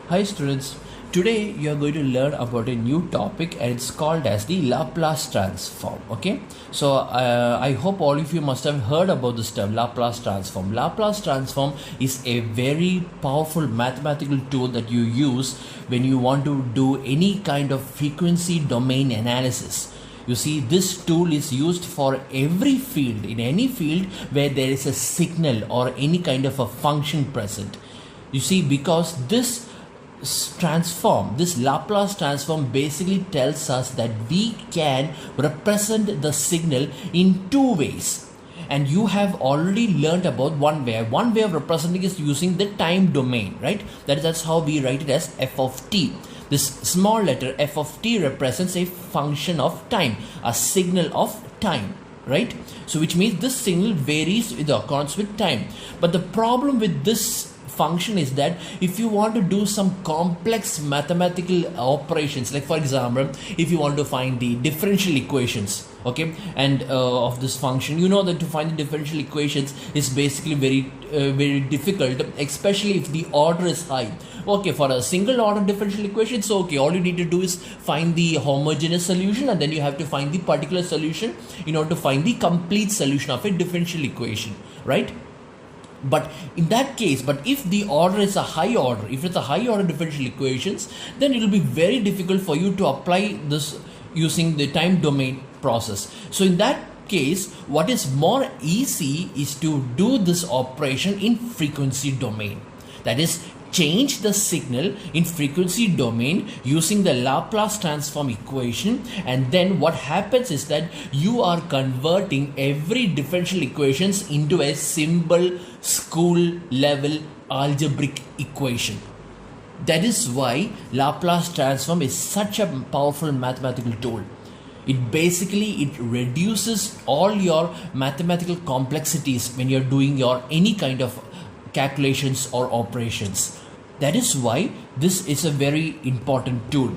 Hi students, today you are going to learn about a new topic and it's called as the Laplace transform. Okay, so I hope all of you must have heard about this term Laplace transform. Laplace transform is a very powerful mathematical tool that you use when you want to do any kind of frequency domain analysis. You see, this tool is used for every field, in any field where there is a signal or any kind of a function present. You see, because this Laplace transform basically tells us that we can represent the signal in two ways. And you have already learned about one way. One way of representing is using the time domain, right? That's how we write it as f of t. This small letter f of t represents a function of time, a signal of time, right? So which means this signal varies with accordance with time. But the problem with this function is that if you want to do some complex mathematical operations, like for example, if you want to find the differential equations, okay, and of this function, you know that to find the differential equations is basically very difficult, especially if the order is high. Okay, for a single order differential equation, it's okay. All you need to do is find the homogeneous solution, and then you have to find the particular solution in order to find the complete solution of a differential equation, right? But in that case, if the order is a high order, if it's a high order differential equations, then it will be very difficult for you to apply this using the time domain process. So in that case, what is more easy is to do this operation in frequency domain. That is, change the signal in frequency domain using the Laplace transform equation, and then what happens is that you are converting every differential equations into a simple school level algebraic equation. That is why Laplace transform is such a powerful mathematical tool. It reduces all your mathematical complexities when you're doing your any kind of calculations or operations. That is why this is a very important tool.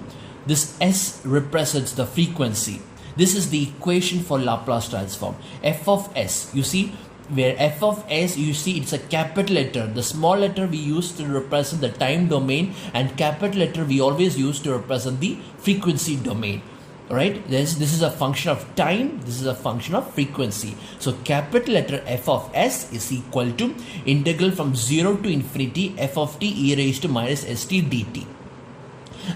This S represents the frequency. This is the equation for Laplace transform. F of S, you see, where f of s, you see, it's a capital letter. The small letter we use to represent the time domain, and capital letter we always use to represent the frequency domain. Right, this is a function of time, this is a function of frequency. So capital letter f of s is equal to integral from 0 to infinity f of t e raised to minus st dt.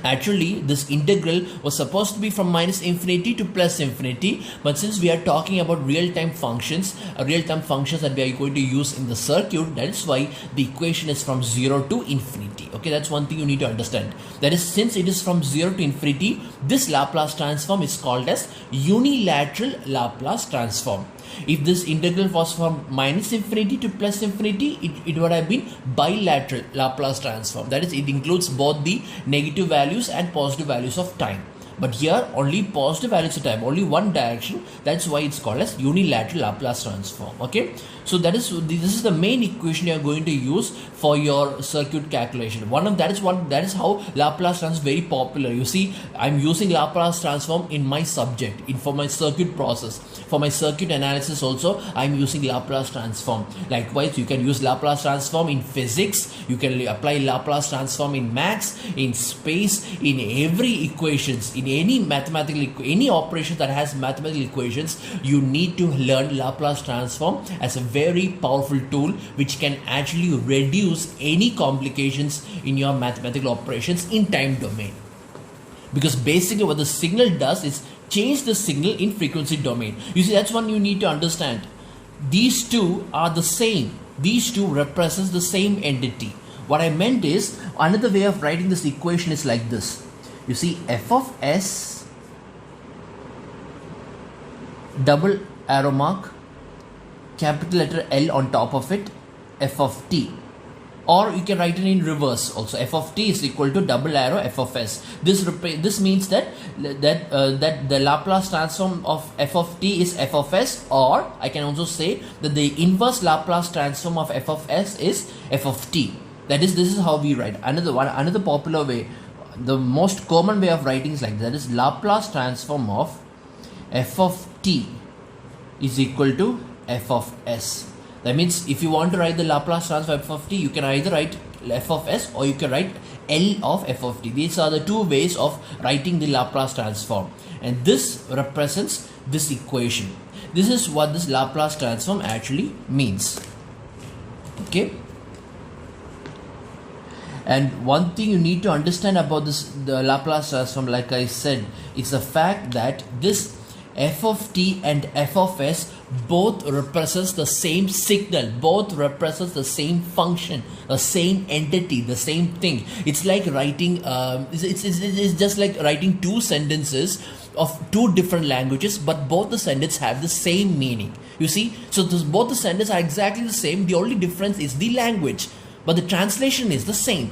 Actually, this integral was supposed to be from minus infinity to plus infinity, but since we are talking about real-time functions that we are going to use in the circuit, that is why the equation is from 0 to infinity. Okay, that's one thing you need to understand. That is, since it is from 0 to infinity, this Laplace transform is called as unilateral Laplace transform. If this integral was from minus infinity to plus infinity, it would have been bilateral Laplace transform. That is, it includes both the negative values and positive values of time. But here only positive values of time, only one direction. That's why it's called as unilateral Laplace transform. Okay, so this is the main equation you are going to use for your circuit calculation. That is how Laplace transform is very popular. You see, I'm using Laplace transform in my subject, for my circuit process. For my circuit analysis also, I'm using Laplace transform. Likewise, you can use Laplace transform in physics. You can apply Laplace transform in maths, in space, in every equations, in any operation that has mathematical equations. You need to learn Laplace transform as a very powerful tool which can actually reduce any complications in your mathematical operations in time domain. Because basically what the signal does is change the signal in frequency domain. You see, that's one you need to understand. These two are the same. These two represents the same entity. What I meant is, another way of writing this equation is like this. You see, f of s, double arrow mark, capital letter L on top of it, f of t. Or you can write it in reverse also. F of t is equal to double arrow f of s. This means that the Laplace transform of f of t is f of s, or I can also say that the inverse Laplace transform of f of s is f of t. That is, this is how we write. Another popular way, the most common way of writing is like that, is Laplace transform of f of t is equal to f of s. That means if you want to write the Laplace transform f of t, you can either write f of s or you can write L of f of t. These are the two ways of writing the Laplace transform, and this represents this equation. This is what this Laplace transform actually means. Okay. And one thing you need to understand about the Laplace transform, like I said, is the fact that this f of t and f of s both represents the same signal, both represents the same function, the same entity, the same thing. It's like writing it's just like writing two sentences of two different languages, but both the sentences have the same meaning. You see, so both the sentences are exactly the same. The only difference is the language, but the translation is the same.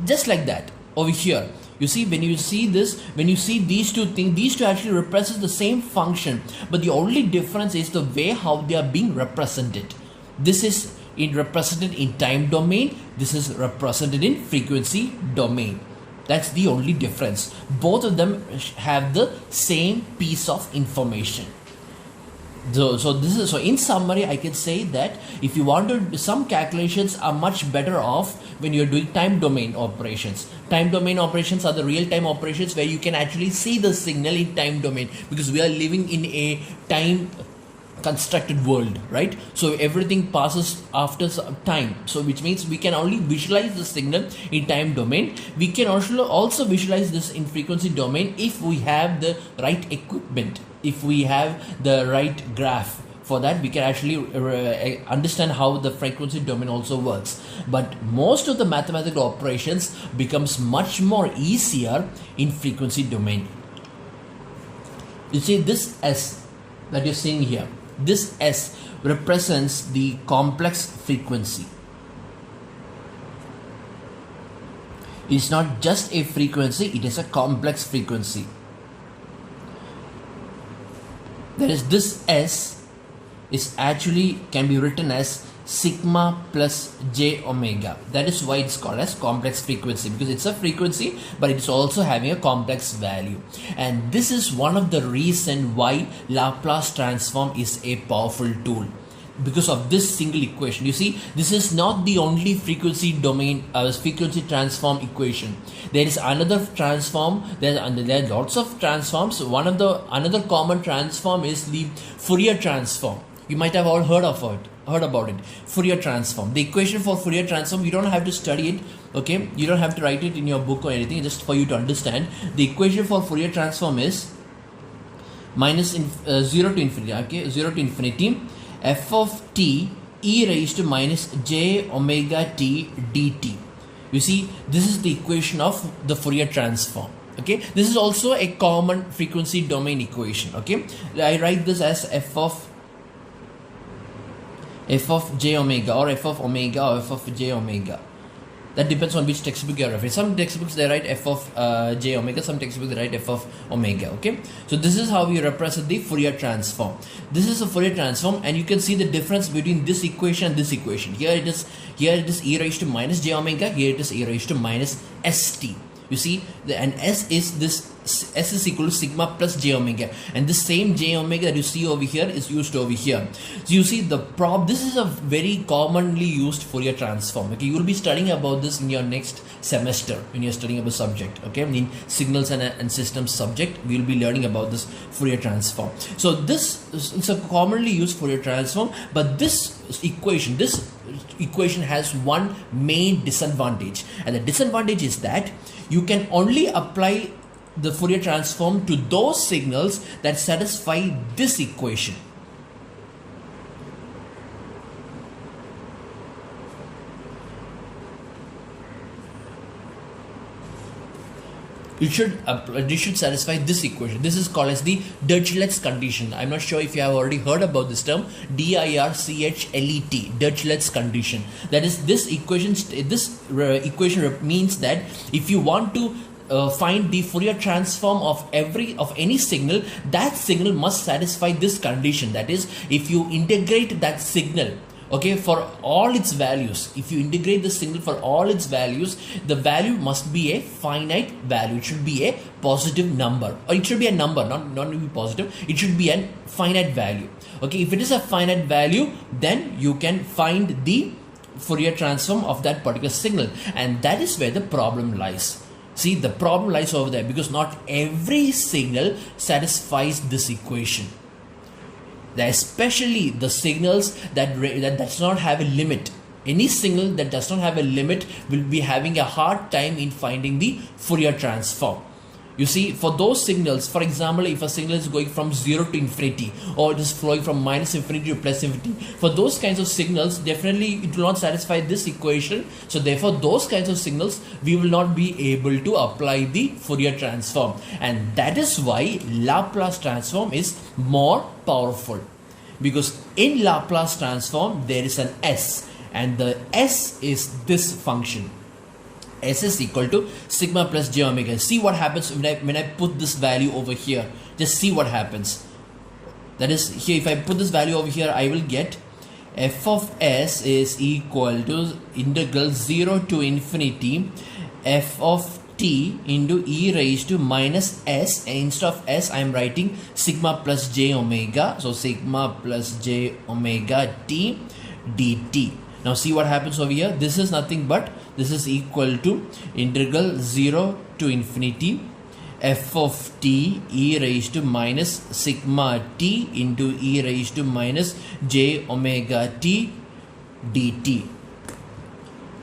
Just like that over here. You see, when you see this, when you see these two things, these two actually represent the same function, but the only difference is the way how they are being represented. This is represented in time domain, this is represented in frequency domain. That's the only difference. Both of them have the same piece of information. So in summary, I can say that if you want to, some calculations are much better off when you're doing time domain operations. Time domain operations are the real-time operations where you can actually see the signal in time domain, because we are living in a time constructed world, right? So everything passes after some time, so which means we can only visualize the signal in time domain. We can also visualize this in frequency domain if we have the right equipment, if we have the right graph. For that, we can actually understand how the frequency domain also works. But most of the mathematical operations becomes much more easier in frequency domain. You see this S that you're seeing here, this S represents the complex frequency. It's not just a frequency, it is a complex frequency. That is, this S is actually can be written as sigma plus j omega. That is why it's called as complex frequency, because it's a frequency but it's also having a complex value. And this is one of the reasons why Laplace transform is a powerful tool, because of this single equation. You see, this is not the only frequency domain frequency transform equation. There is another transform. There are lots of transforms. Another common transform is the Fourier transform. You might have all heard about it. Fourier transform. The equation for Fourier transform, you don't have to study it. Okay, you don't have to write it in your book or anything. Just for you to understand, the equation for Fourier transform is minus 0 to infinity. Okay, 0 to infinity. F of t e raised to minus j omega t dt. You see, this is the equation of the Fourier transform. Okay, this is also a common frequency domain equation. Okay, I write this as f of j omega, or f of omega, or f of j omega. That depends on which textbook you are referring. Some textbooks they write f of j omega, some textbooks they write f of omega. Okay, so this is how we represent the Fourier transform. This is a Fourier transform, and you can see the difference between this equation and this equation. Here it is e raised to minus j omega. Here it is e raised to minus st. You see, and S is equal to sigma plus j omega, and the same j omega that you see over here is used over here. So you see this is a very commonly used Fourier transform. Okay, you will be studying about this in your next semester when you're studying about subject. Okay, in signals and systems subject, we will be learning about this Fourier transform. So this is a commonly used Fourier transform, but this equation has one main disadvantage, and the disadvantage is that you can only apply the Fourier transform to those signals that satisfy this equation. It should satisfy this equation. This is called as the Dirichlet's condition. I'm not sure if you have already heard about this term, DIRCHLET, Dirichlet's condition. That is, this equation means that if you want to find the Fourier transform of any signal, that signal must satisfy this condition. That is, if you integrate that signal, okay, for all its values, if you integrate the signal for all its values, the value must be a finite value. It should be a positive number, or it should be a number, not be positive. It should be a finite value. Okay, if it is a finite value, then you can find the Fourier transform of that particular signal, and that is where the problem lies. See, the problem lies over there, because not every signal satisfies this equation. Especially the signals that does not have a limit. Any signal that does not have a limit will be having a hard time in finding the Fourier transform. You see, for those signals, for example, if a signal is going from 0 to infinity, or it is flowing from minus infinity to plus infinity, for those kinds of signals, definitely it will not satisfy this equation. So therefore, those kinds of signals, we will not be able to apply the Fourier transform. And that is why Laplace transform is more powerful. Because in Laplace transform, there is an S, and the S is this function. S is equal to sigma plus j omega. See what happens when I put this value over here. Just see what happens. That is, here if I put this value over here, I will get f of s is equal to integral 0 to infinity f of t into e raised to minus s, and instead of s I am writing sigma plus j omega. So sigma plus j omega t dt. Now see what happens over here. This is nothing but this is equal to integral 0 to infinity f of t e raised to minus sigma t into e raised to minus j omega t dt.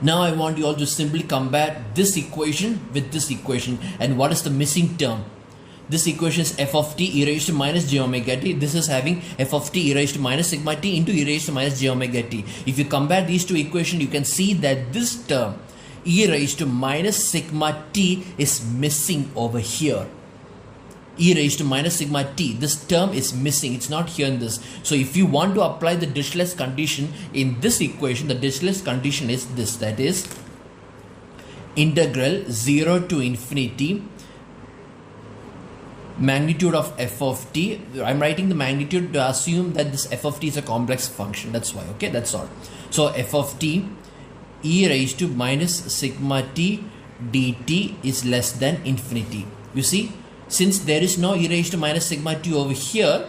Now I want you all to simply compare this equation with this equation, and what is the missing term? This equation is f of t e raised to minus j omega t. This is having f of t e raised to minus sigma t into e raised to minus j omega t. If you compare these two equations, you can see that this term e raised to minus sigma t is missing over here. E raised to minus sigma t, this term is missing, it's not here in this. So if you want to apply the Dirichlet's condition in this equation, the Dirichlet's condition is this, that is integral 0 to infinity magnitude of f of t. I'm writing the magnitude to assume that this f of t is a complex function, that's why, okay, that's all. So f of t e raised to minus sigma t dt is less than infinity. You see, since there is no e raised to minus sigma t over here,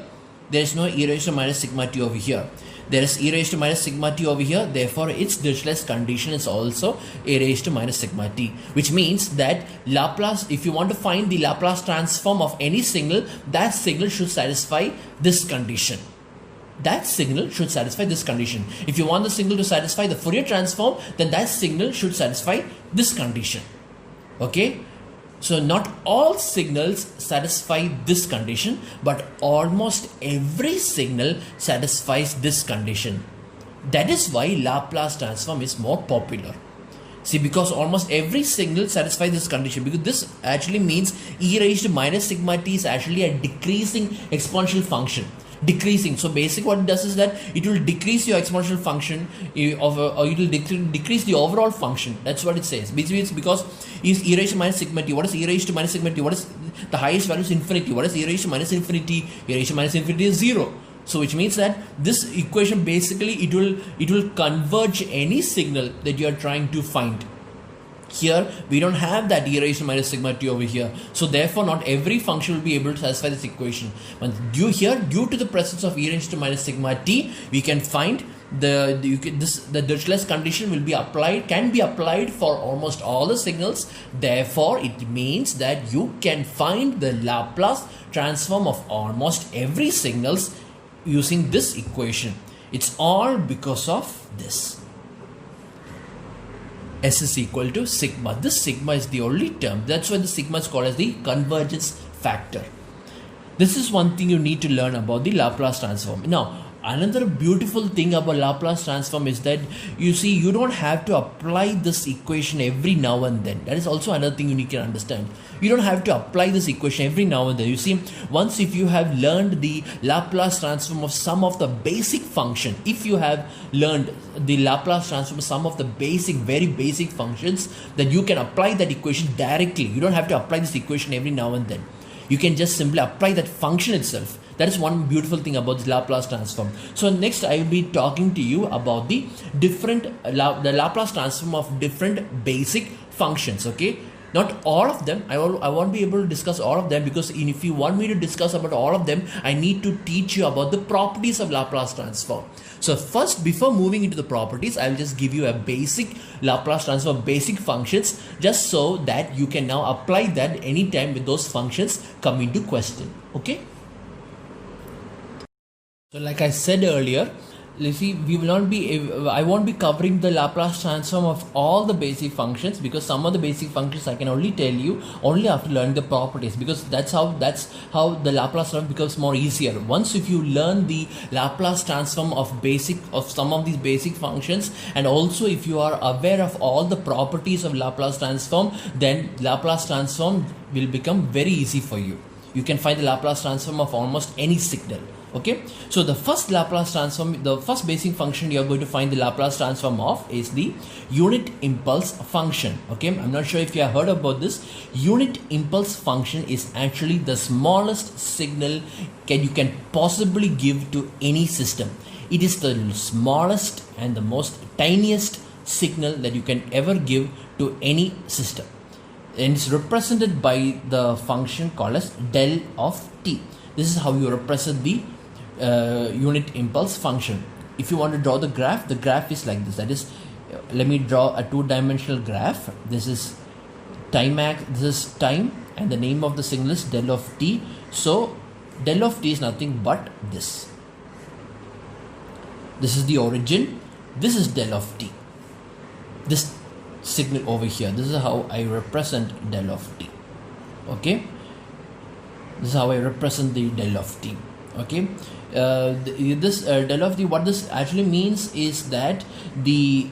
there is no e raised to minus sigma t over here. There is e raised to minus sigma t over here, therefore its Dirichlet's condition is also e raised to minus sigma t, which means that Laplace, if you want to find the Laplace transform of any signal, that signal should satisfy this condition. That signal should satisfy this condition. If you want the signal to satisfy the Fourier transform, then that signal should satisfy this condition. Okay? So not all signals satisfy this condition, but almost every signal satisfies this condition. That is why Laplace transform is more popular. See, because almost every signal satisfies this condition, because this actually means e raised to minus sigma t is actually a decreasing exponential function. Decreasing. So basically what it does is that it will decrease your exponential function or it will decrease the overall function. That's what it says. Basically it's because is e raised to minus sigma t. What is e raised to minus sigma t? What is the highest value is infinity? What is e raised to minus infinity? E raised to minus infinity is 0. So which means that this equation basically it will converge any signal that you are trying to find. Here we don't have that e raised to minus sigma t over here, so therefore not every function will be able to satisfy this equation. But due to the presence of e raised to minus sigma t, we can find the Dirichlet's condition can be applied for almost all the signals. Therefore it means that you can find the Laplace transform of almost every signals using this equation. It's all because of this. S is equal to sigma. This sigma is the only term. That's why the sigma is called as the convergence factor. This is one thing you need to learn about the Laplace transform. Now, another beautiful thing about Laplace transform is that you see you don't have to apply this equation every now and then. That is also another thing you need to understand. You don't have to apply this equation every now and then. You see, once if you have learned the Laplace transform of some of the basic function, if you have learned the Laplace transform of some of the very basic functions, then you can apply that equation directly. You don't have to apply this equation every now and then. You can just simply apply that function itself. That is one beautiful thing about the Laplace transform. So next I will be talking to you about the Laplace transform of different basic functions. Okay, Not all of them. I won't be able to discuss all of them, because if you want me to discuss about all of them, I need to teach you about the properties of Laplace transform. So first, before moving into the properties, I will just give you a basic Laplace transform, basic functions, just so that you can now apply that anytime with those functions come into question. Okay. So like I said earlier, you see, I won't be covering the Laplace transform of all the basic functions, because some of the basic functions I can only tell you only after learning the properties, because that's how the Laplace transform becomes more easier. Once if you learn the Laplace transform of some of these basic functions, and also if you are aware of all the properties of Laplace transform, then Laplace transform will become very easy for you. You can find the Laplace transform of almost any signal. Okay, so the first Laplace transform, the first basic function you are going to find the Laplace transform of is the unit impulse function. Okay, I'm not sure if you have heard about this. Unit impulse function is actually the smallest signal you can possibly give to any system. It is the smallest and the most tiniest signal that you can ever give to any system, and it's represented by the function called as del of t. This is how you represent the unit impulse function. If you want to draw the graph is like this. That is, let me draw a two-dimensional graph. This is time and the name of the signal is del of t. So del of t is nothing but this. This is the origin. This is del of t. This signal over here. This is how I represent del of t. Okay. This is how I represent the del of t. Okay. This del of t, what this actually means is that this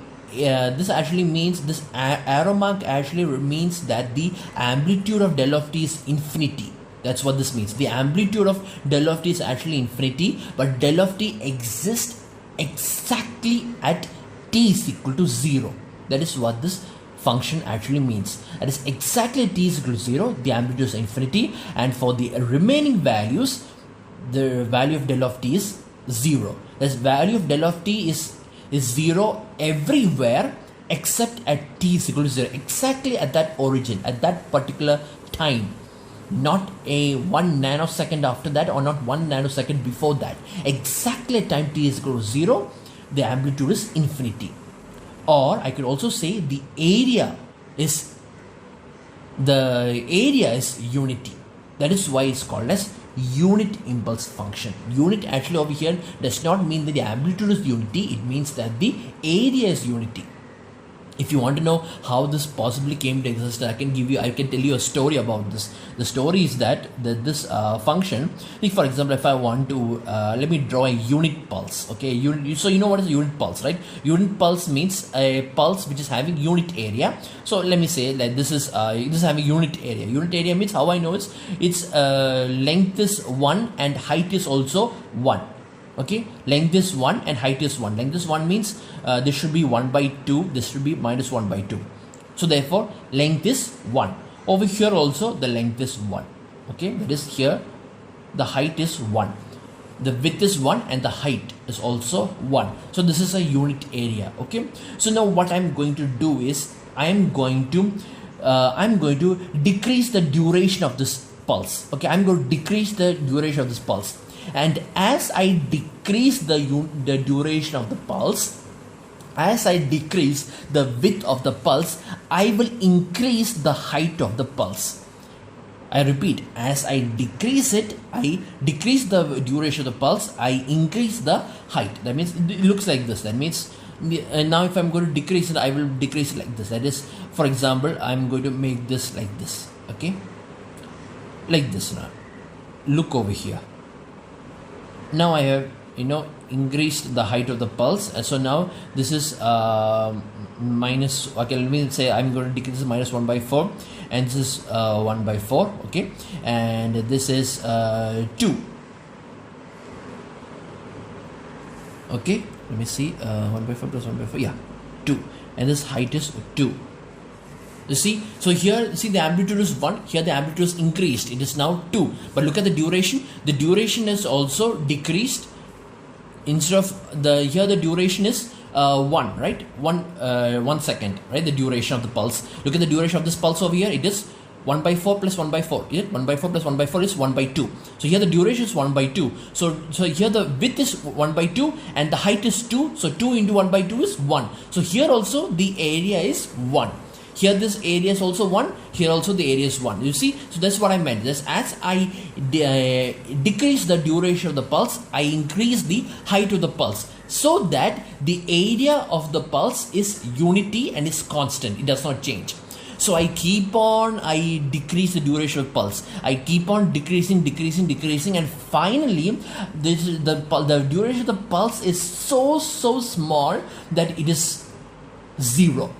arrow mark actually means that the amplitude of del of t is infinity. That's what this means. The amplitude of del of t is actually infinity, but del of t exists exactly at t is equal to 0. That is what this function actually means. That is exactly t is equal to 0, the amplitude is infinity, and for the remaining values, the value of del of t is 0. This value of del of t is 0 everywhere except at t is equal to 0, exactly at that origin, at that particular time. Not a 1 nanosecond after that, or not 1 nanosecond before that. Exactly at time t is equal to 0, the amplitude is infinity. Or I could also say the area is unity. That is why it's called as unit impulse function. Unit actually over here does not mean that the amplitude is unity. It means that the area is unity. If you want to know how this possibly came to exist, I can tell you a story about this. The story is that this function, like for example, if I want to, let me draw a unit pulse. Okay, so you know what is a unit pulse, right? Unit pulse means a pulse which is having unit area. So let me say that this is having unit area. Unit area means, how I know its length is 1 and height is also 1. Okay, length is 1 and height is 1. Length is 1 means this should be 1 by 2, this should be minus 1 by 2. So therefore length is 1. Over here also the length is 1. Okay, that is here the height is 1. The width is 1 and the height is also 1. So this is a unit area. Okay, so now what I'm going to do is I'm going to decrease the duration of this pulse. Okay, I'm going to decrease the duration of this pulse. And as I decrease the duration of the pulse, as I decrease the width of the pulse, I will increase the height of the pulse. I repeat, as I decrease it, I decrease the duration of the pulse, I increase the height. That means it looks like this. That means now if I'm going to decrease it, I will decrease it like this. That is, for example, I'm going to make this like this. Okay, like this. Now look over here. Now I have increased the height of the pulse, so now this is minus, okay, let me say I'm going to decrease this minus 1 by 4, and this is 1 by 4, okay, and this is 2. Okay, let me see, 1 by 4 plus 1 by 4, yeah, 2, and this height is 2. You see, so here, see, the amplitude is 1, here the amplitude is increased, it is now 2, but look at the duration is also decreased. Instead of here the duration is 1, right? 1 second, right? The duration of the pulse. Look at the duration of this pulse over here. It is 1 by 4 plus 1 by 4. Yeah? 1 by 4 plus 1 by 4 is 1 by 2. So here the duration is 1 by 2. So here the width is 1 by 2 and the height is 2. So 2 into 1 by 2 is 1. So here also the area is 1. Here this area is also 1. Here also the area is 1. You see? So that's what I meant. Just as I decrease the duration of the pulse, I increase the height of the pulse, so that the area of the pulse is unity and is constant. It does not change. So I decrease the duration of pulse. I keep on decreasing, and finally the duration of the pulse is so small that it is 0.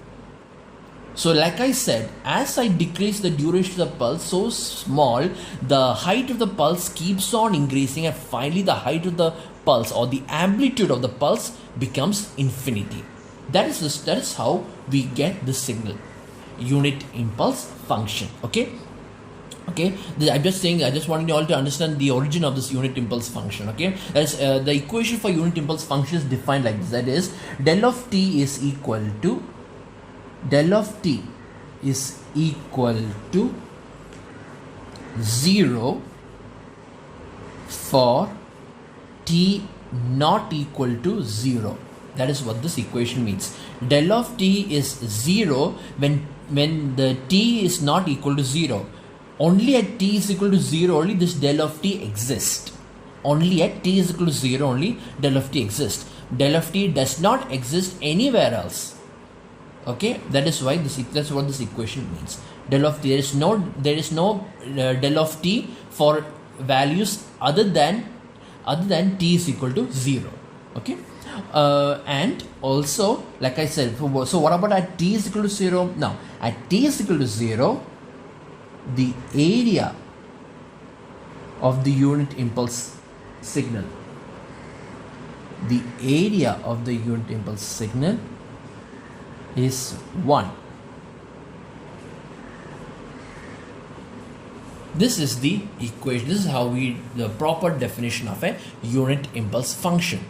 So like I said, as I decrease the duration of the pulse so small, the height of the pulse keeps on increasing, and finally the height of the pulse or the amplitude of the pulse becomes infinity. That is how we get the signal, unit impulse function. Okay, I'm just saying, I just wanted you all to understand the origin of this unit impulse function. Okay, that's the equation for unit impulse function is defined like this. That is, del of t is equal to 0 for t not equal to 0. That is what this equation means. Del of t is 0 when the t is not equal to 0. Only at t is equal to 0 only this del of t exists. Only at t is equal to 0 only del of t exists. Del of t does not exist anywhere else. Okay, that's what this equation means. Del of t, there is no del of t for values other than t is equal to 0. Okay, and also like I said, so what about at t is equal to 0? Now at t is equal to 0, the area of the unit impulse signal, is 1. This is the equation. This is how the proper definition of a unit impulse function.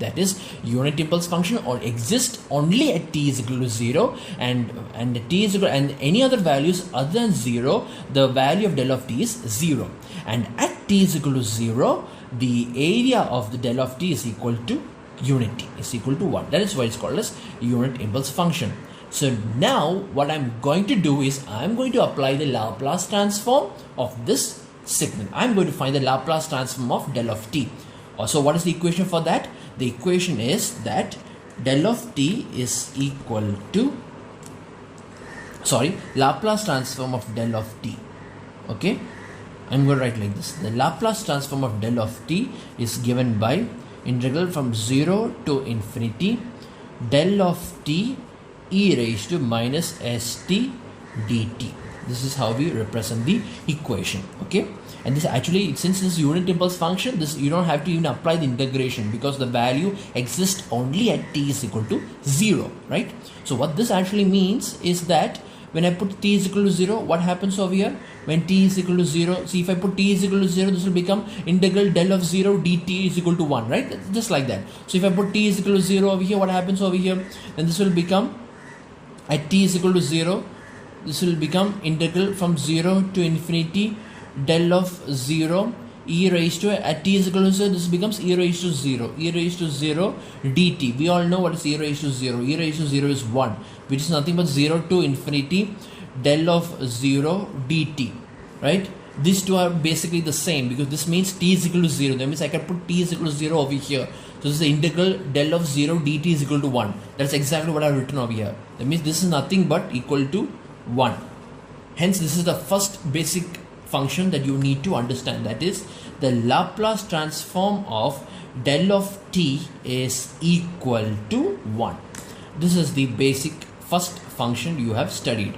That is, unit impulse function exists only at t is equal to 0, and t is equal, and any other values other than 0, the value of del of t is 0. And at t is equal to 0, the area of the del of t is equal to unity, is equal to 1. That is why it's called as unit impulse function. So now what I'm going to do is I'm going to apply the Laplace transform of this signal. I'm going to find the Laplace transform of del of t. So what is the equation for that? The equation is that del of t is equal to, Laplace transform of del of t. Okay, I'm going to write like this. The Laplace transform of del of t is given by integral from 0 to infinity del of t e raised to minus st dt. This is how we represent the equation. Okay, and this actually, since this unit impulse function, this you don't have to even apply the integration because the value exists only at t is equal to 0, right? So what this actually means is that when I put t is equal to 0, what happens over here? When t is equal to 0, see, if I put t is equal to 0, this will become integral del of 0 dt is equal to 1, right? Just like that. So if I put t is equal to 0 over here, what happens over here? Then this will become, at t is equal to 0, this will become integral from 0 to infinity del of 0 e raised to, at t is equal to 0, this becomes e raised to 0 dt. We all know what is e raised to 0. E raised to 0 is 1, which is nothing but 0 to infinity del of 0 dt, right? These two are basically the same because this means t is equal to 0. That means I can put t is equal to 0 over here. So this is the integral del of 0 dt is equal to 1. That's exactly what I've written over here. That means this is nothing but equal to 1. Hence this is the first basic function that you need to understand. That is, the Laplace transform of del of t is equal to 1. This is the basic first function you have studied.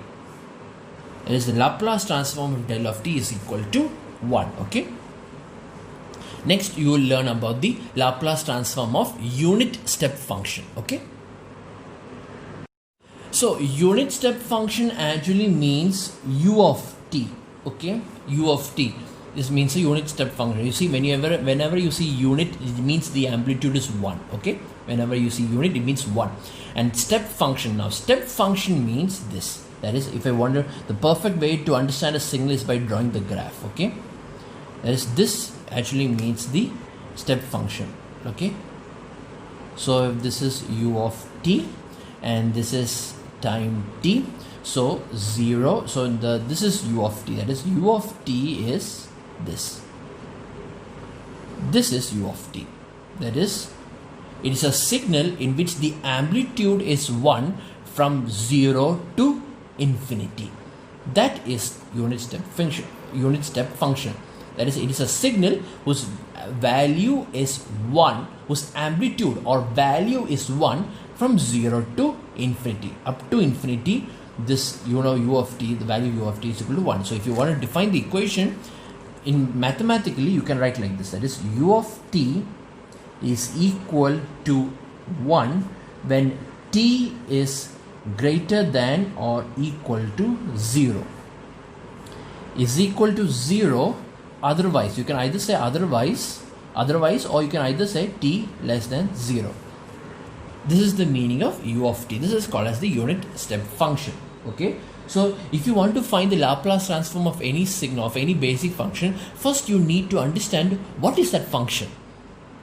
It is the Laplace transform of del of t is equal to 1. Okay. Next you will learn about the Laplace transform of unit step function. Okay. So unit step function actually means u of t. Okay, u of t. This means a unit step function. You see, whenever you see unit, it means the amplitude is 1. Okay, Whenever you see unit, it means 1. And step function, now step function means this. That is, if I wonder, the perfect way to understand a signal is by drawing the graph. Okay, that is, this actually means the step function. Okay, so if this is u of t and this is time t, so 0, so this is u of t, that is u of t is this is u of t, that is, it is a signal in which the amplitude is 1 from 0 to infinity. That is unit step function. That is, it is a signal whose value is 1, whose amplitude or value is 1 from 0 to infinity. Up to infinity, this u of t, the value u of t is equal to 1. So if you want to define the equation in mathematically, you can write like this. That is, u of t is equal to 1 when t is greater than or equal to 0. Is equal to 0. Otherwise, you can either say otherwise, or you can either say t less than 0. This is the meaning of u of t. This is called as the unit step function. Okay, so if you want to find the Laplace transform of any signal, of any basic function, first you need to understand what is that function.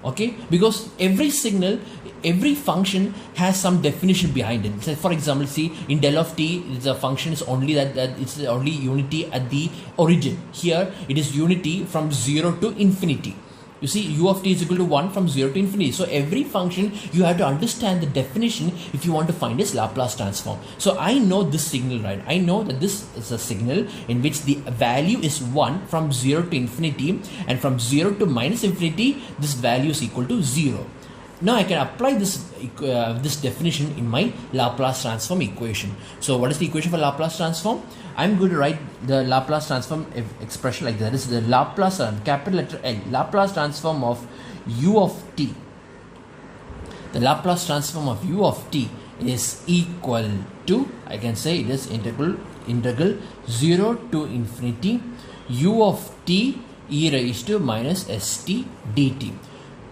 Okay, because every signal, every function has some definition behind it. So for example, see, in del of t, the function is only that it's only unity at the origin. Here it is unity from 0 to infinity. You see, u of t is equal to 1 from 0 to infinity. So every function, you have to understand the definition if you want to find its Laplace transform. So I know this signal, right? I know that this is a signal in which the value is 1 from 0 to infinity, and from 0 to minus infinity, this value is equal to 0. Now I can apply this definition in my Laplace transform equation. So what is the equation for Laplace transform? I'm going to write the Laplace transform expression like that. This is the Laplace, capital letter L, Laplace transform of u of t. The Laplace transform of u of t is equal to, I can say it is integral 0 to infinity u of t e raised to minus st dt.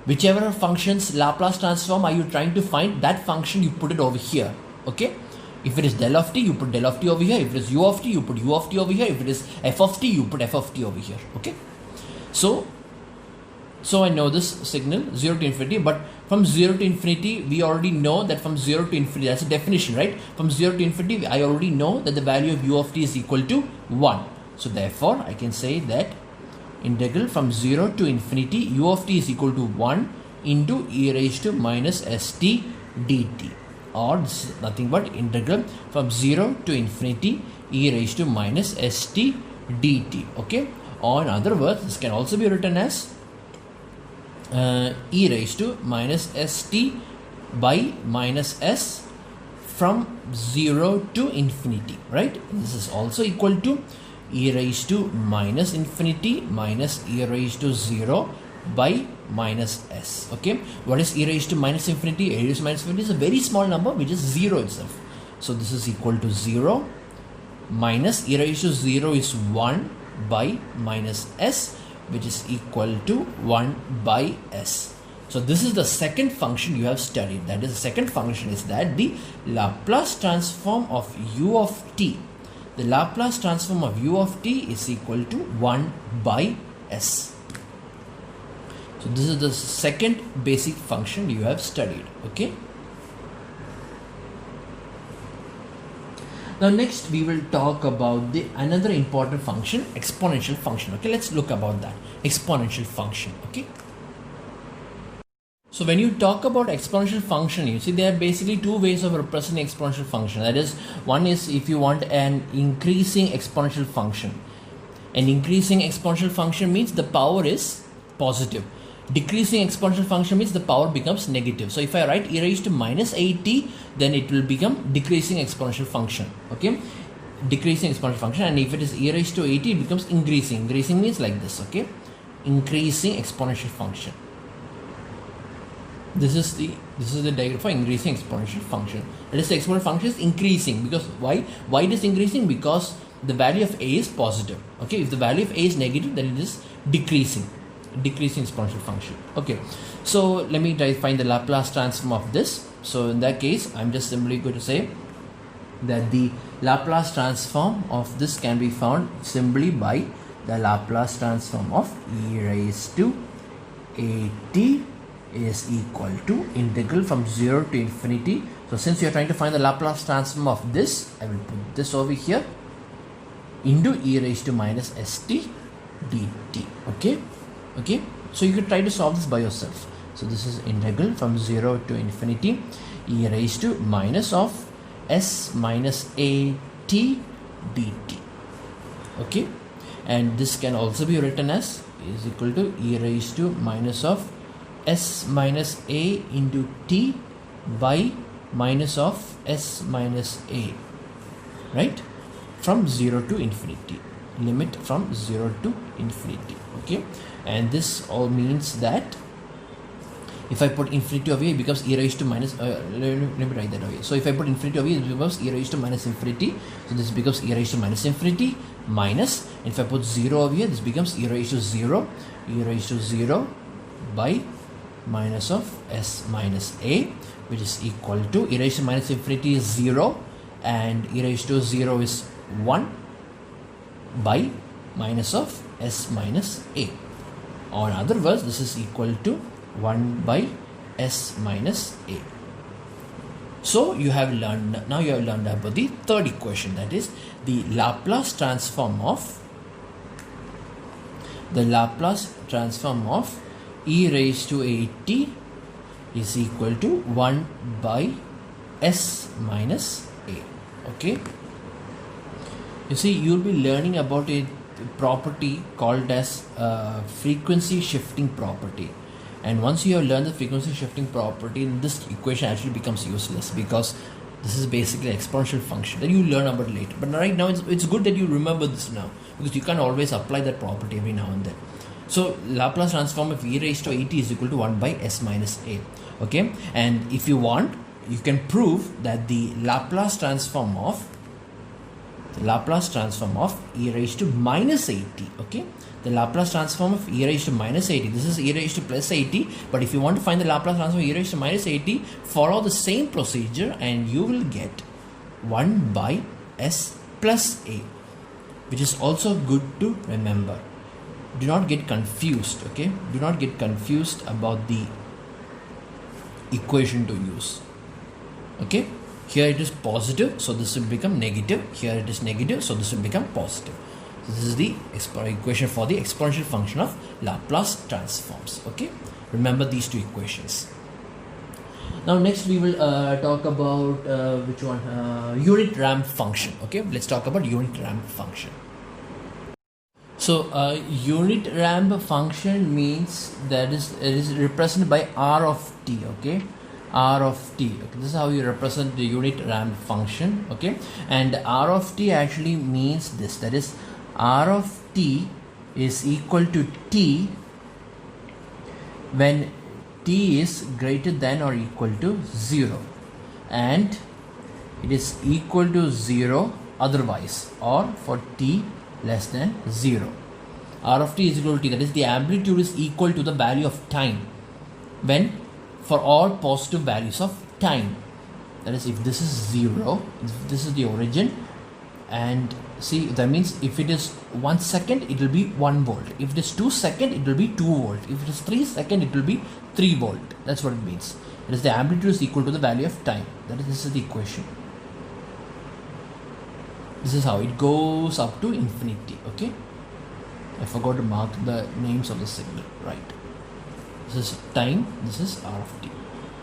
Whichever function's Laplace transform are you trying to find, that function you put it over here. Okay, if it is del of t, you put del of t over here. If it is u of t, you put u of t over here. If it is f of t, you put f of t over here. Okay, so I know this signal 0 to infinity, but from 0 to infinity, we already know that from 0 to infinity, that's a definition, right? From 0 to infinity, I already know that the value of u of t is equal to 1. So therefore, I can say that integral from 0 to infinity u of t is equal to 1 into e raised to minus st dt, or this is nothing but integral from 0 to infinity e raised to minus st dt. Okay, or in other words, this can also be written as e raised to minus st by minus s from 0 to infinity, right? This is also equal to e raised to minus infinity minus e raised to 0 by minus s. Okay, what is e raised to minus infinity? E raised to minus infinity is a very small number which is 0 itself. So this is equal to 0 minus e raised to 0 is 1 by minus s, which is equal to 1 by s. So this is the second function you have studied. That is, the second function is that the Laplace transform of u of t. The Laplace transform of u of t is equal to 1 by s. So this is the second basic function you have studied. Okay. Now next we will talk about the another important function, exponential function. Okay, let's look about that exponential function. Okay. So when you talk about exponential function, you see there are basically two ways of representing exponential function. That is, one is if you want an increasing exponential function. An increasing exponential function means the power is positive. Decreasing exponential function means the power becomes negative. So if I write e raised to minus 80, then it will become decreasing exponential function. Okay, decreasing exponential function. And if it is e raised to 80, it becomes increasing. Increasing means like this. Okay, increasing exponential function. This is the diagram for increasing exponential function. That is, the exponential function is increasing because why? Why it is increasing? Because the value of a is positive. Okay, if the value of a is negative, then it is decreasing. decreasing exponential function. Okay, so let me try to find the Laplace transform of this. So in that case, I'm just simply going to say that the Laplace transform of this can be found simply by the Laplace transform of e raised to at is equal to integral from 0 to infinity. So since you are trying to find the Laplace transform of this, I will put this over here into e raised to minus st dt. Okay, so you could try to solve this by yourself. So this is integral from 0 to infinity e raised to minus of s minus a t dt. Okay, and this can also be written as is equal to e raised to minus of s minus a into t by minus of s minus a, right, from 0 to infinity, limit from 0 to infinity. Okay, and this all means that if I put infinity over here, it becomes e raised to minus let me write that away. So if I put infinity over here, it becomes e raised to minus infinity. So this becomes e raised to minus infinity minus, and if I put 0 over here, this becomes e raised to 0 by minus of s minus a, which is equal to e raised to minus infinity is 0 and e raised to 0 is 1 by minus of s minus a. Or in other words, this is equal to 1 by s minus a. So you have learned, now you have learned about the third equation, that is the Laplace transform of e raised to at is equal to 1 by s minus a. Okay, you see, you'll be learning about a property called as frequency shifting property, and once you have learned the frequency shifting property, this equation actually becomes useless, because this is basically an exponential function that you learn about later. But right now it's good that you remember this now, because you can always apply that property every now and then. So Laplace transform of e raised to at is equal to 1 by s minus a. Okay, and if you want, you can prove that the Laplace transform of e raised to minus at. Okay, the Laplace transform of e raised to minus at, this is e raised to plus at, but if you want to find the Laplace transform of e raised to minus at, follow the same procedure and you will get 1 by s plus a, which is also good to remember. Do not get confused. Okay, do not get confused about the equation to use. Okay, here it is positive, so this will become negative. Here it is negative, so this will become positive. This is the equation for the exponential function of Laplace transforms. Okay, remember these two equations. Now next we will talk about which one, unit ramp function. Okay, let's talk about unit ramp function. So unit ramp function means that it is represented by r of t. Okay, r of t. Okay, this is how you represent the unit ramp function. Okay, and r of t actually means this, that is r of t is equal to t when t is greater than or equal to 0, and it is equal to 0 otherwise, or for t less than 0. R of t is equal to t, that is the amplitude is equal to the value of time when for all positive values of time. That is, if this is 0, this is the origin, and see, that means if it is 1 second, it will be 1 volt. If it is 2 seconds, it will be 2 volt. If it is 3 seconds, it will be 3 volt. That's what it means. That is, the amplitude is equal to the value of time. That is, this is the equation. This is how it goes up to infinity. Okay, I forgot to mark the names of the signal. Right, this is time, this is r of t,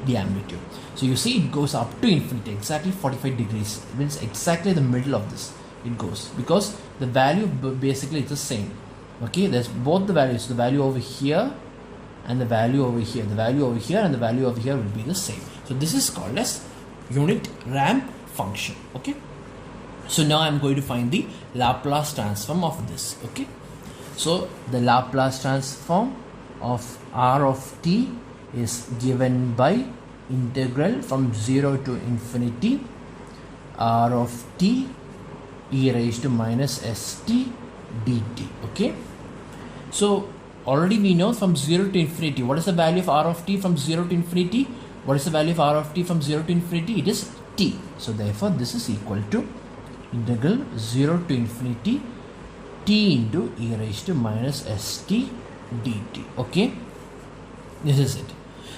the amplitude. So you see, it goes up to infinity, exactly 45 degrees. It means exactly the middle of this it goes, because the value basically is the same. Okay, there's both the values, the value over here and the value over here, the value over here and the value over here will be the same. So this is called as unit ramp function. Okay, so now I'm going to find the Laplace transform of this. Okay, so the Laplace transform of r of t is given by integral from 0 to infinity r of t e raised to minus st dt. Okay, so already we know from 0 to infinity. What is the value of r of t from 0 to infinity? What is the value of r of t from 0 to infinity? It is t. So therefore this is equal to integral 0 to infinity t into e raised to minus st dt. Okay, this is it.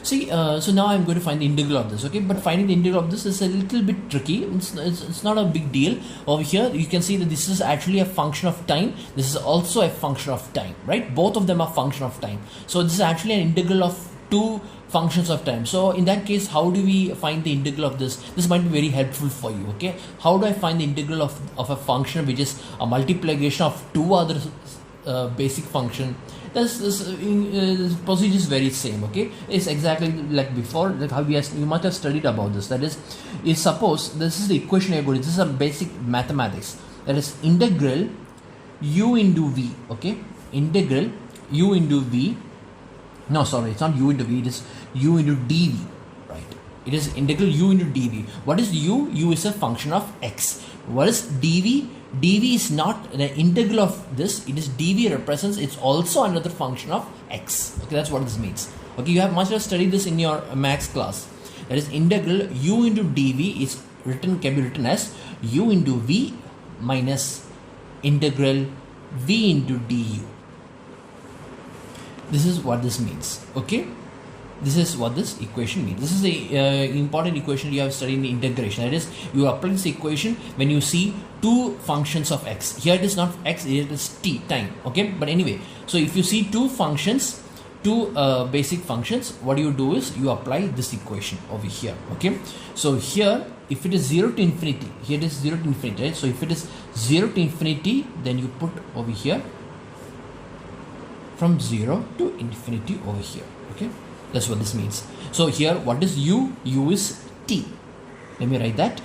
See, so now I'm going to find the integral of this. Okay, but finding the integral of this is a little bit tricky. It's not a big deal. Over here you can see that this is actually a function of time. This is also a function of time, right? Both of them are function of time. So this is actually an integral of two functions of time. So in that case, how do we find the integral of this? This might be very helpful for you. Okay, how do I find the integral of a function which is a multiplication of two other basic function? This procedure is very same. Okay, it's exactly like before, like how you must have studied about this. That is suppose this is the equation you're going to, this is a basic mathematics, that is integral u into v. Okay, integral u into v, no sorry, it's not u into v, it is u into dv, right? It is integral u into dv. What is u? U is a function of x. What is dv? dv is not the integral of this, it is dv represents, it's also another function of x. Okay, that's what this means. Okay, you must have studied this in your maths class. That is integral u into dv is can be written as u into v minus integral v into du. This is what this means. Okay, this is what this equation means. This is the important equation you have studied in integration. That is, you apply this equation when you see two functions of x. Here it is not x, it is t, time. Okay, but anyway, so if you see two functions, two basic functions, what you do is you apply this equation over here. Okay, so here if it is 0 to infinity, here it is 0 to infinity, right? So if it is 0 to infinity, then you put over here from 0 to infinity over here. Okay, that's what this means. So here what is u? U is t. Let me write that.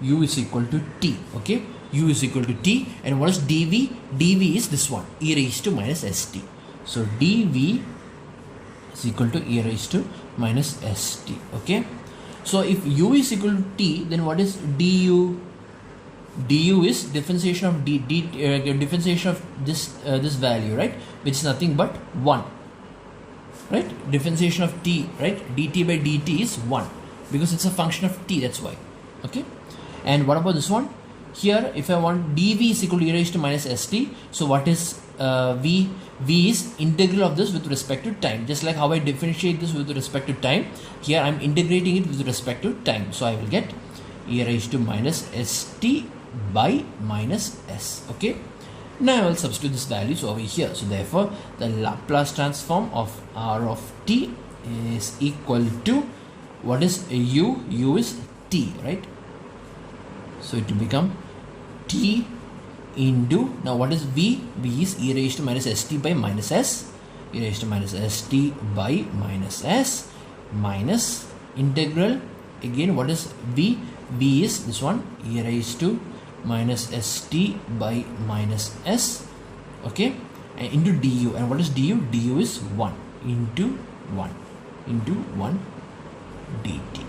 U is equal to t. Okay, u is equal to t. And what is dv? dv is this one, e raised to minus st. So dv is equal to e raised to minus st. Okay, so if u is equal to t, then what is du? du is differentiation of differentiation of this this value, right, which is nothing but 1, right? Differentiation of t, right, dt by dt is 1 because it's a function of t, that's why. Okay, and what about this one? Here if I want dv is equal to e raised to minus st, so what is v? v is integral of this with respect to time. Just like how I differentiate this with respect to time, here I'm integrating it with respect to time. So I will get e raised to minus st by minus s. Okay, now I will substitute these values over here. So therefore the Laplace transform of r of t is equal to, what is u? U is t, right? So it will become t into, now what is v? v is e raised to minus st by minus s, e raised to minus st by minus s, minus integral, again what is v? v is this one, e raised to minus st by minus s. Okay, and into du. And what is du? du is 1 into 1 into 1 dt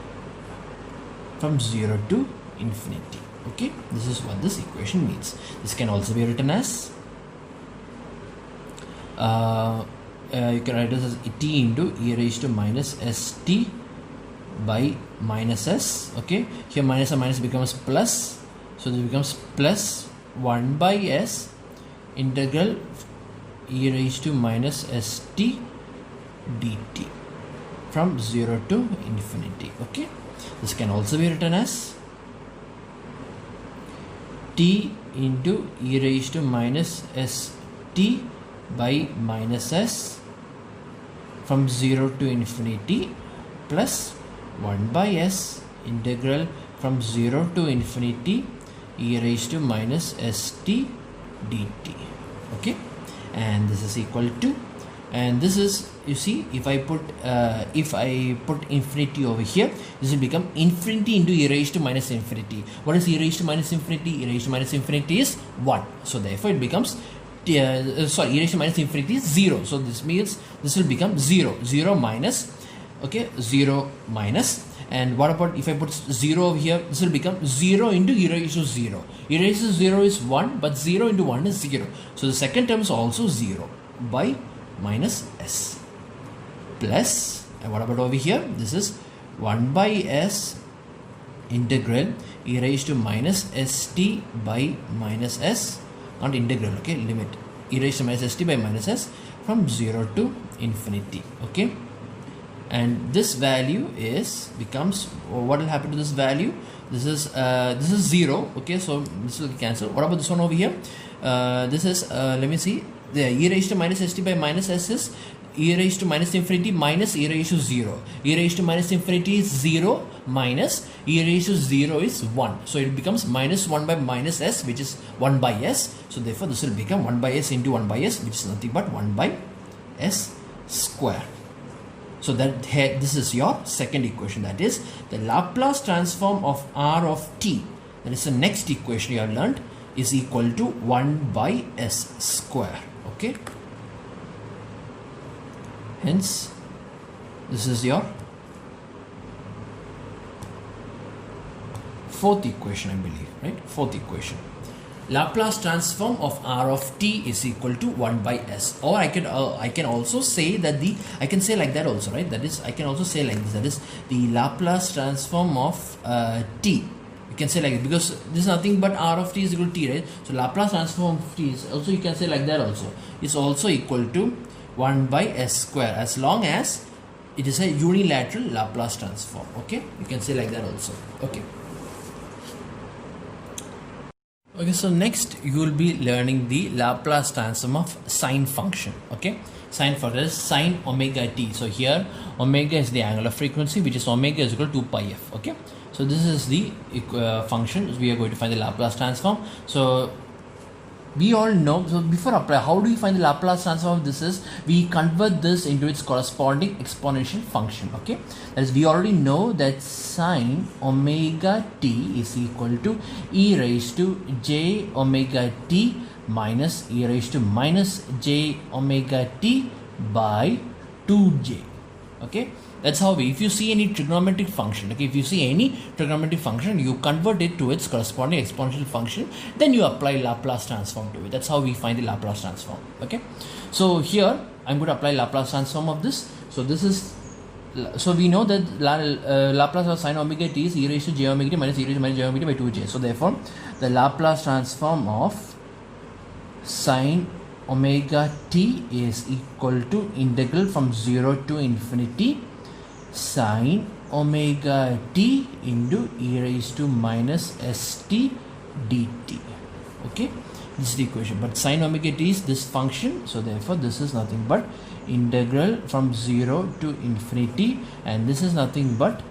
from 0 to infinity. Okay, this is what this equation means. This can also be written as you can write this as t into e raised to minus st by minus s. Okay, here minus and minus becomes plus, so this becomes plus 1 by s integral e raised to minus st dt from 0 to infinity. Okay, this can also be written as t into e raised to minus st by minus s from 0 to infinity plus 1 by s integral from 0 to infinity e raised to minus st dt. Okay, and this is equal to, and this is, you see, if I put infinity over here, this will become infinity into e raised to minus infinity. What is e raised to minus infinity? E raised to minus infinity is 1. So therefore it becomes e raised to minus infinity is 0. So this means this will become 0. 0 minus, okay, 0 minus, and what about if I put 0 over here? This will become 0 into e raised to 0. E raised to 0 is 1, but 0 into 1 is 0. So the second term is also 0 by minus s plus, and what about over here? This is 1 by s integral e raised to minus st by minus s, not integral, okay, limit e raised to minus st by minus s from 0 to infinity, okay. And this value is becomes, what will happen to this value? This is 0, okay, so this will cancel. What about this one over here? This is let me see, the e raised to minus st by minus s is e raised to minus infinity minus e raised to 0. E raised to minus infinity is 0 minus e raised to 0 is 1. So it becomes minus 1 by minus s, which is 1 by s. So therefore this will become 1 by s into 1 by s, which is nothing but 1 by s square. So that this is your second equation, that is the Laplace transform of r of t, that is the next equation you have learned, is equal to 1 by s square, okay. Hence this is your fourth equation, I believe, right? Fourth equation. Laplace transform of r of t is equal to 1 by s. Or I can also say that I can say like that also, right? That is, I can also say like this, that is the Laplace transform of t. You can say like it, because this is nothing but r of t is equal to t, right? So Laplace transform of t is also, you can say like that also, is also equal to 1 by s square, as long as it is a unilateral Laplace transform, okay. You can say like that also, okay. Okay, so next you will be learning the Laplace transform of sine function, okay. Sine function is sine omega t. So here omega is the angular frequency, which is omega is equal to 2 pi f, okay. So this is the function we are going to find the Laplace transform. So we all know, so before apply, how do we find the Laplace transform of this is, we convert this into its corresponding exponential function, okay. That is, we already know that sine omega t is equal to e raised to j omega t minus e raised to minus j omega t by 2j, okay. That's how if you see any trigonometric function, okay, if you see any trigonometric function, you convert it to its corresponding exponential function, then you apply Laplace transform to it. That's how we find the Laplace transform, okay. So here I'm going to apply Laplace transform of this. So this is, so we know that Laplace of sine omega t is e raised to j omega t minus e raised to minus j omega t by 2j. So therefore the Laplace transform of sine omega t is equal to integral from 0 to infinity sine omega t into e raised to minus st dt, okay. This is the equation, but sine omega t is this function, so therefore this is nothing but integral from 0 to infinity, and this is nothing but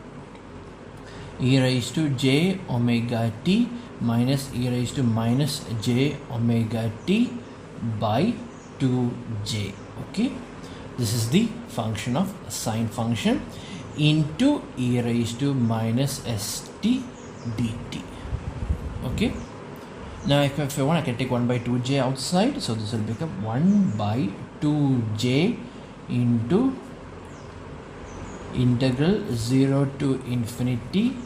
e raised to j omega t minus e raised to minus j omega t by 2j, okay. This is the function of sine function into e raised to minus st dt, okay. Now if I want, I can take 1 by 2j outside, so this will become 1 by 2j into integral 0 to infinity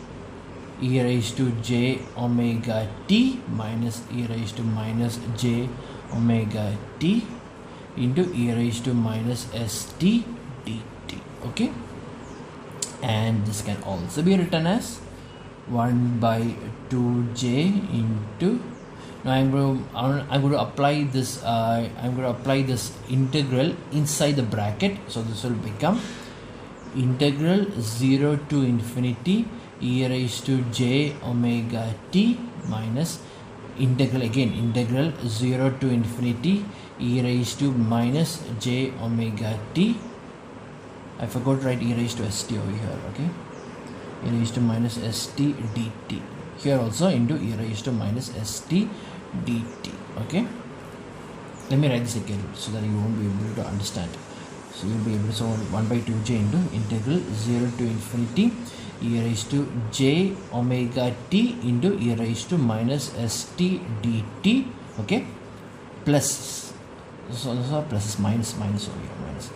e raised to j omega t minus e raised to minus j omega t into e raised to minus st dt, okay. And this can also be written as 1 by 2j into, now I'm going to apply this integral inside the bracket, so this will become integral 0 to infinity e raised to j omega t minus integral 0 to infinity e raised to minus j omega t. I forgot to write e raised to st over here, okay. E raised to minus st dt. Here also into e raised to minus st dt, okay. Let me write this again so that you won't be able to understand. So you'll be able to, so 1 by 2j into integral 0 to infinity e raised to j omega t into e raised to minus st dt, okay, plus, so plus is minus over here,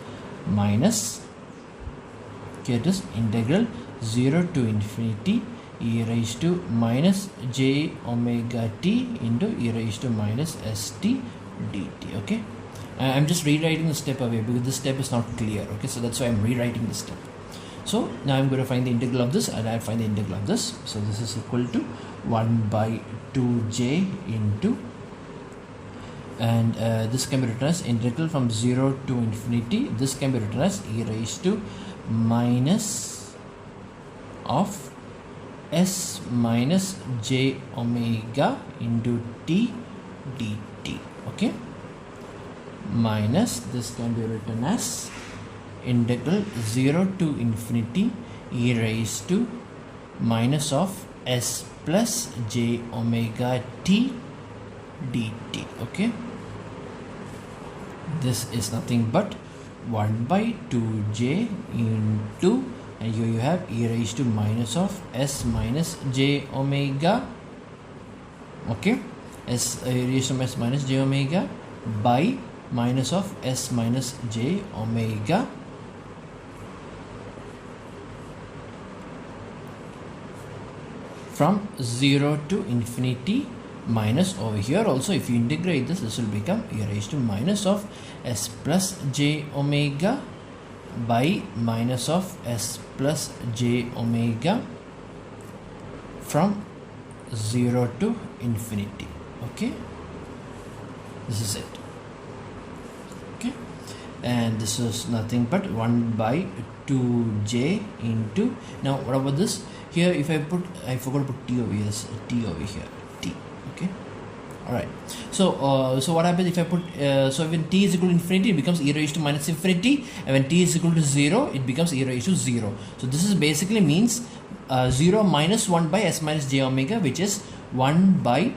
minus, okay, it is integral 0 to infinity e raised to minus j omega t into e raised to minus st dt, okay. I'm just rewriting the step away because this step is not clear. Okay, so that's why I'm rewriting this step. So now I'm going to find the integral of this, and I'll find the integral of this. So this is equal to 1 by 2j into, and this can be written as integral from 0 to infinity. This can be written as e raised to minus of s minus j omega into t dt. Okay, minus this can be written as integral 0 to infinity e raised to minus of s plus j omega t dt. Okay, this is nothing but 1 by 2j into, and here you have e raised to minus of s minus j omega. Okay, s raised to s minus j omega by minus of s minus j omega from 0 to infinity, minus over here also if you integrate this, this will become e raised to minus of s plus j omega by minus of s plus j omega from 0 to infinity. Okay, this is it. Okay, and this is nothing but 1 by 2j into, now what about this here? If I forgot to put t over here, t over here, t. Okay, all right. So so what happens if I put so when t is equal to infinity, it becomes e raised to minus infinity, and when t is equal to 0, it becomes e raised to 0. So this is basically means 0 minus 1 by s minus j omega, which is 1 by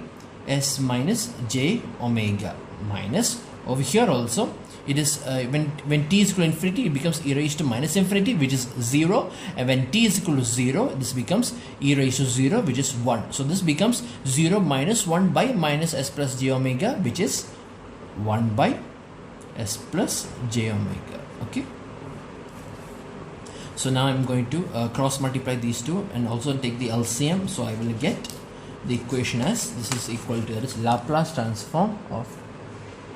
s minus j omega, minus over here also it is when t is equal to infinity, it becomes e raised to minus infinity, which is 0, and when t is equal to 0, this becomes e raised to 0, which is 1. So this becomes 0 minus 1 by minus s plus j omega, which is 1 by s plus j omega. Okay, so now I'm going to cross multiply these two and also take the LCM. So I will get the equation as this is equal to, that is Laplace transform of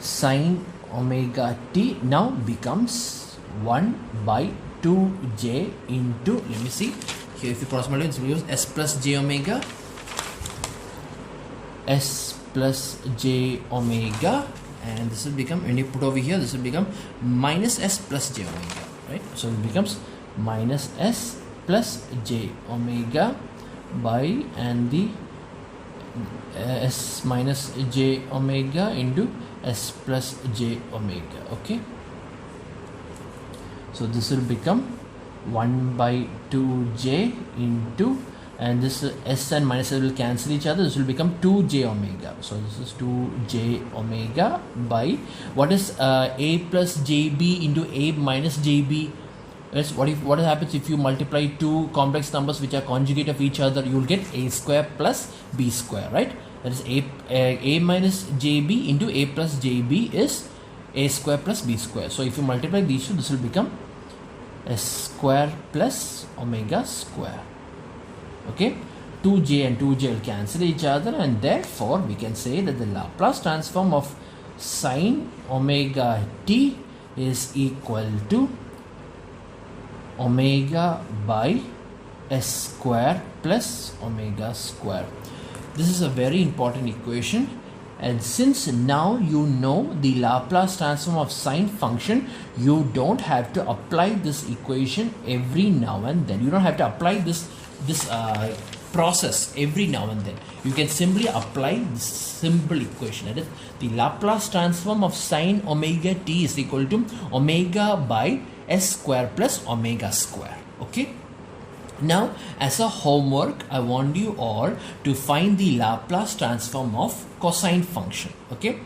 sine omega t now becomes 1 by 2j into, let me see here, if you cross multiply, it becomes s plus j omega, s plus j omega, and this will become, when you put over here, this will become minus s plus j omega, right? So it becomes minus s plus j omega by, and the s minus j omega into s plus j omega. Okay, so this will become 1 by 2j into, and this s and minus will cancel each other, this will become 2j omega. So this is 2j omega by, what is a plus jb into a minus jb? Yes, what happens if you multiply two complex numbers which are conjugate of each other? You will get a square plus b square, right? That is a minus jb into a plus jb is a square plus b square. So if you multiply these two, this will become s square plus omega square. Okay, 2j and 2j will cancel each other, and therefore we can say that the Laplace transform of sine omega t is equal to omega by s square plus omega square. This is a very important equation, and since now you know the Laplace transform of sine function, you don't have to apply this equation every now and then. You don't have to apply this process every now and then. You can simply apply this simple equation, that is the Laplace transform of sine omega t is equal to omega by s square plus omega square. Okay, now as a homework, I want you all to find the Laplace transform of cosine function. Okay,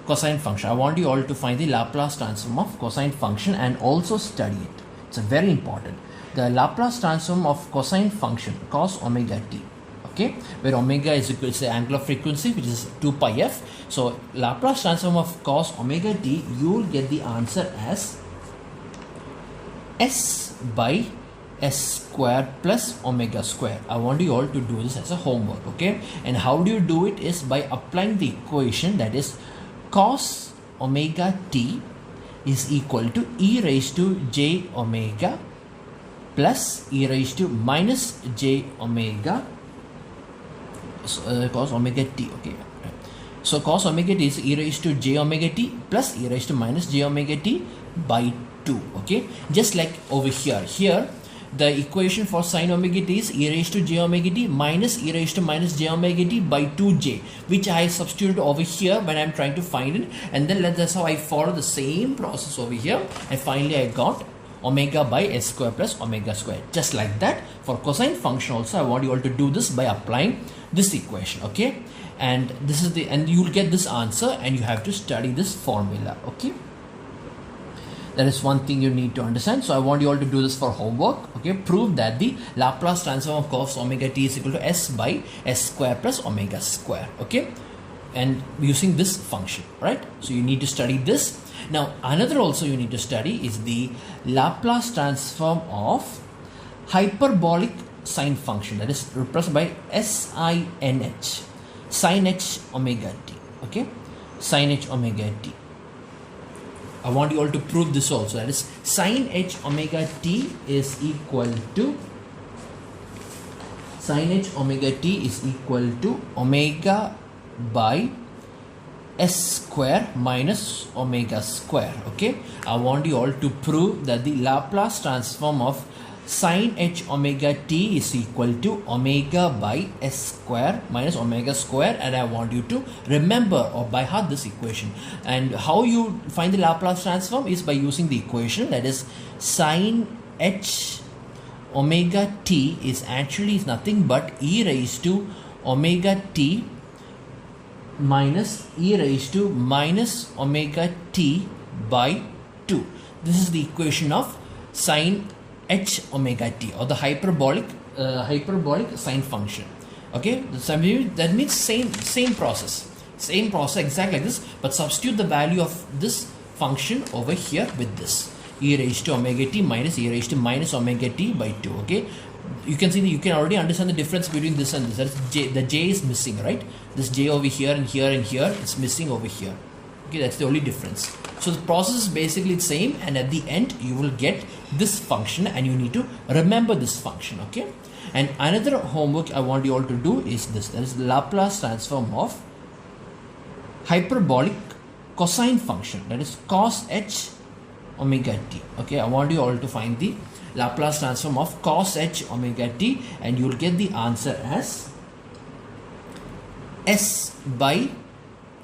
cosine function, I want you all to find the Laplace transform of cosine function and also study it. It's very important. The Laplace transform of cosine function cos omega t, okay, where omega is equal to the angular frequency, which is 2 pi f. So Laplace transform of cos omega t, you will get the answer as s by s square plus omega square. I want you all to do this as a homework. Okay, and how do you do it is by applying the equation, that is cos omega t is equal to e raised to j omega plus e raised to minus j omega cos omega t. Okay, so cos omega t is e raised to j omega t plus e raised to minus j omega t by 2. Okay, just like over here the equation for sin omega t is e raised to j omega t minus e raised to minus j omega t by 2j, which I substituted over here when I'm trying to find it, and then that's how I follow the same process over here, and finally I got omega by s square plus omega square. Just like that, for cosine function also I want you all to do this by applying this equation. Okay, and this is and you will get this answer, and you have to study this formula. Okay, that is one thing you need to understand. So I want you all to do this for homework. Okay, prove that the Laplace transform of cos omega t is equal to s by s square plus omega square. Okay, and using this function, right? So you need to study this. Now another also you need to study is the Laplace transform of hyperbolic sine function, that is represented by sin h, sin h omega t. Okay, sin h omega t. I want you all to prove this also, that is sin h omega t is equal to omega by s square minus omega square. Okay, I want you all to prove that the Laplace transform of sin h omega t is equal to omega by s square minus omega square, and I want you to remember or by heart this equation. And how you find the Laplace transform is by using the equation, that is sin h omega t is actually nothing but e raised to omega t minus e raised to minus omega t by 2. This is the equation of sin h omega t, or the hyperbolic sine function. Okay, that means same process exactly like this, but substitute the value of this function over here with this e raised to omega t minus e raised to minus omega t by 2. Okay, you can see that you can already understand the difference between this and this. That is the j is missing, right? This j over here and here and here, it's missing over here. Okay, that's the only difference. So the process is basically the same, and at the end you will get this function, and you need to remember this function. Okay, and another homework I want you all to do is this, that is the Laplace transform of hyperbolic cosine function, that is cos h omega t. Okay, I want you all to find the Laplace transform of cos h omega t, and you will get the answer as s by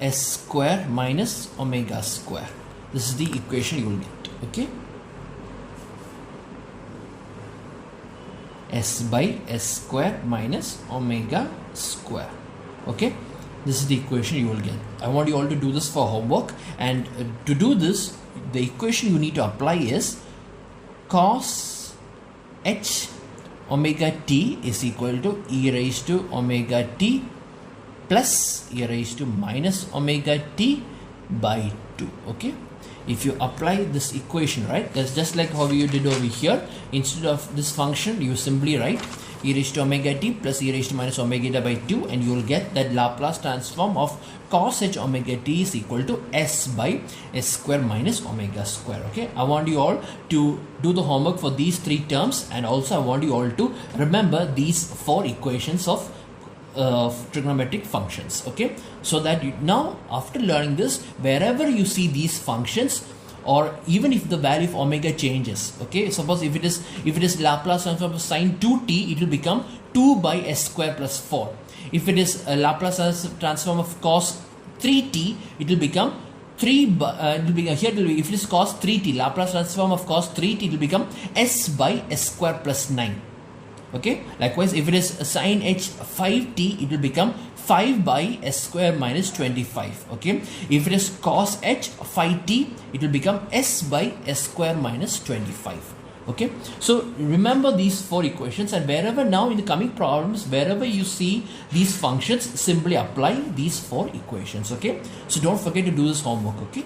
s square minus omega square. This is the equation you will get. Okay, s by s square minus omega square. Okay, this is the equation you will get. I want you all to do this for homework, and to do this, the equation you need to apply is cos h omega t is equal to e raised to omega t plus e raised to minus omega t by 2. Okay, if you apply this equation, right, that's just like how you did over here. Instead of this function, you simply write e raised to omega t plus e raised to minus omega t by 2, and you will get that Laplace transform of cos h omega t is equal to s by s square minus omega square. Okay, I want you all to do the homework for these 3 terms, and also I want you all to remember these 4 equations of trigonometric functions. Okay, so that now after learning this, wherever you see these functions, or even if the value of omega changes, okay, suppose if it is Laplace transform of sin 2t, it will become 2 by s square plus 4. If it is a Laplace transform of cos 3t, it will become 3 by, if it is cos 3t, Laplace transform of cos 3t, it will become s by s square plus 9. Okay, likewise if it is sin h 5t, it will become 5 by s square minus 25. Okay, if it is cos h 5t, it will become s by s square minus 25. Okay, so remember these 4 equations, and wherever now in the coming problems, wherever you see these functions, simply apply these 4 equations. Okay, so don't forget to do this homework. Okay.